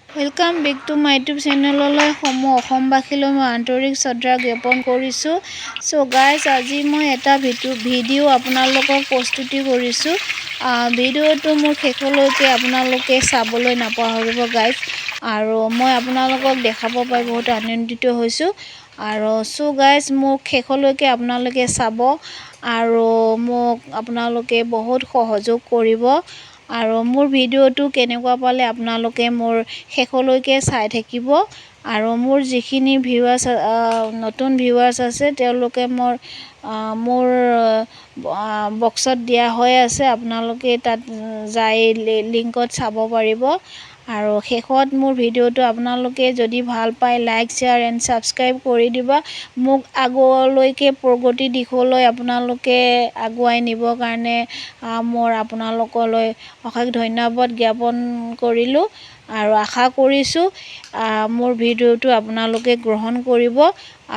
Welcome back to my YouTube চেনেললৈ অসমবাসীলৈ মই আন্তৰিক শ্ৰদ্ধা জ্ঞাপন কৰিছোঁ। চ' গাইজ, আজি মই এটা ভিডিঅ' আপোনালোকক প্ৰস্তুতি কৰিছোঁ। ভিডিঅ'টো মোৰ শেষলৈকে আপোনালোকে চাবলৈ নাপাহৰিব গাইজ। আৰু মই আপোনালোকক দেখাব পাই বহুত আনন্দিত হৈছোঁ। আৰু চ' গাইজ, মোক শেষলৈকে আপোনালোকে চাব আৰু মোক আপোনালোকে বহুত সহযোগ কৰিব। আৰু মোৰ ভিডিঅ'টো কেনেকুৱা পালে আপোনালোকে মোৰ শেষলৈকে চাই থাকিব। আৰু মোৰ যিখিনি নতুন ভিউৱাৰ্ছ আছে তেওঁলোকে মোৰ বক্সত দিয়া হৈ আছে, আপোনালোকে তাত যাই লিংকত চাব পাৰিব। আৰু শেষত মোৰ ভিডিঅ'টো আপোনালোকে যদি ভাল পায় লাইক শ্বেয়াৰ এণ্ড ছাবস্ক্ৰাইব কৰি দিবা। মোক আগলৈকে প্ৰগতি দিশলৈ আপোনালোকে আগুৱাই নিবৰ কাৰণে মোৰ আপোনালোকলৈ অশেষ ধন্যবাদ জ্ঞাপন কৰিলোঁ। আৰু আশা কৰিছোঁ মোৰ ভিডিঅ'টো আপোনালোকে গ্ৰহণ কৰিব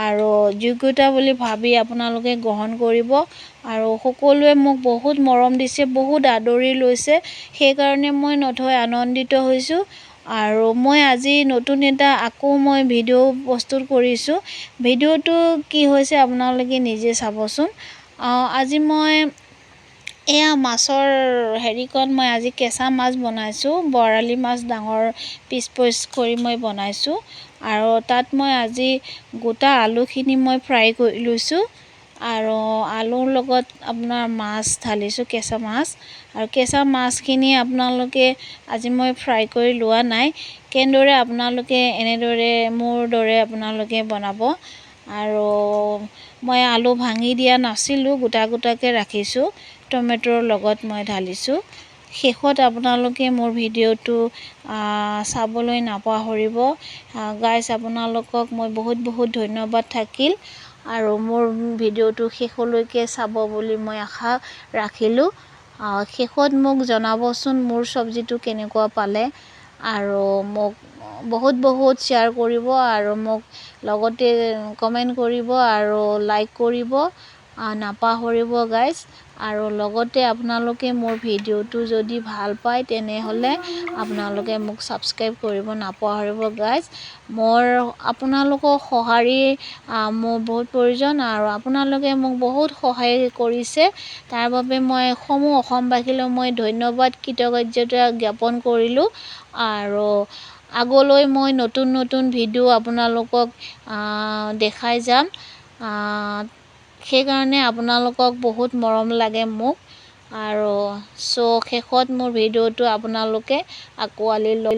আৰু যোগ্যতা বুলি ভাবি আপোনালোকে গ্ৰহণ কৰিব। আৰু সকলোৱে মোক বহুত মৰম দিছে, বহুত আদৰি লৈছে, সেইকাৰণে মই নথৈ আনন্দিত হৈছোঁ। আৰু মই আজি নতুন এটা মই ভিডিঅ' প্ৰস্তুত কৰিছোঁ। ভিডিঅ'টো কি হৈছে আপোনালোকে নিজে চাবচোন। আজি মই মাছৰ মই আজি কেঁচা মাছ বনাইছোঁ। বৰালি মাছ ডাঙৰ পিচ কৰি মই বনাইছোঁ। আৰু তাত মই আজি গোটা আলুখিনি মই ফ্ৰাই কৰি লৈছোঁ। আৰু আলুৰ লগত আপোনাৰ মাছ ঢালিছোঁ, কেঁচা মাছ। আৰু কেঁচা মাছখিনি আপোনালোকে আজি মই ফ্ৰাই কৰি লোৱা নাই। কেনেদৰে আপোনালোকে এনেদৰে মোৰ দৰে আপোনালোকে বনাব। আৰু মই আলু ভাঙি দিয়া নাছিলোঁ, গোটা গোটাকৈ ৰাখিছোঁ। টমেটোৰ লগত মই ঢালিছোঁ। শেষত আপোনালোকে মোৰ ভিডিঅ'টো চাবলৈ নাপাহৰিব গাইজ। আপোনালোকক মই বহুত বহুত ধন্যবাদ থাকিল। আৰু মোৰ ভিডিঅ'টো শেষলৈকে চাব বুলি মই আশা ৰাখিলোঁ। শেষত মোক জনাবচোন মোৰ চব্জিটো কেনেকুৱা পালে। আৰু মোক বহুত বহুত শ্বেয়াৰ কৰিব আৰু মোক লগতে কমেণ্ট কৰিব আৰু লাইক কৰিব নাপাহৰিব গাইজ। আৰু লগতে আপোনালোকে মোৰ ভিডিঅ'টো যদি ভাল পায় তেনেহ'লে আপোনালোকে মোক ছাবস্ক্ৰাইব কৰিব নাপাহৰিব গাইজ। আপোনালোকৰ সঁহাৰি মোৰ বহুত প্ৰয়োজন আৰু আপোনালোকে মোক বহুত সহায় কৰিছে। তাৰ বাবে মই অসমবাসীলৈ মই ধন্যবাদ কৃতজ্ঞতা জ্ঞাপন কৰিলোঁ। আৰু আগলৈ মই নতুন নতুন ভিডিঅ' আপোনালোকক দেখাই যাম। সেইকাৰণে আপোনালোকক বহুত মৰম লাগে মোক। আৰু শেষত মোৰ ভিডিঅ'টো আপোনালোকে আঁকোৱালি লৈ